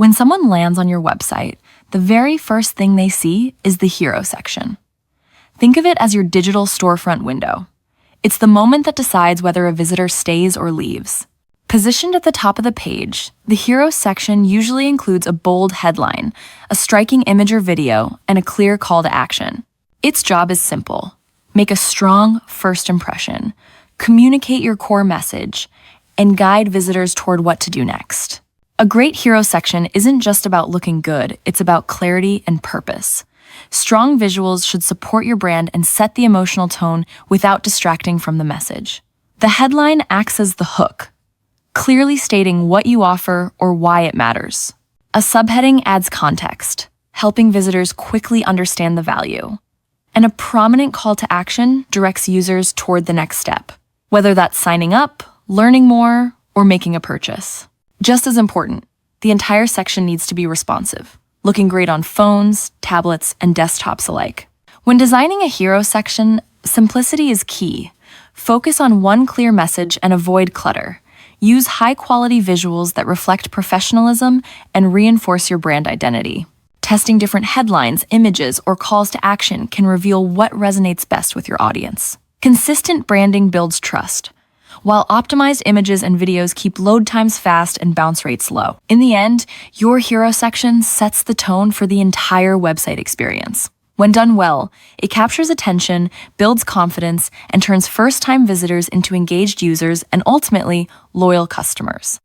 When someone lands on your website, the very first thing they see is the hero section. Think of it as your digital storefront window. It's the moment that decides whether a visitor stays or leaves. Positioned at the top of the page, the hero section usually includes a bold headline, a striking image or video, and a clear call to action. Its job is simple: make a strong first impression, communicate your core message, and guide visitors toward what to do next. A great hero section isn't just about looking good, it's about clarity and purpose. Strong visuals should support your brand and set the emotional tone without distracting from the message. The headline acts as the hook, clearly stating what you offer or why it matters. A subheading adds context, helping visitors quickly understand the value. And a prominent call to action directs users toward the next step, whether that's signing up, learning more, or making a purchase. Just as important, the entire section needs to be responsive, looking great on phones, tablets, and desktops alike. When designing a hero section, simplicity is key. Focus on one clear message and avoid clutter. Use high-quality visuals that reflect professionalism and reinforce your brand identity. Testing different headlines, images, or calls to action can reveal what resonates best with your audience. Consistent branding builds trust, while optimized images and videos keep load times fast and bounce rates low. In the end, your hero section sets the tone for the entire website experience. When done well, it captures attention, builds confidence, and turns first-time visitors into engaged users and ultimately loyal customers.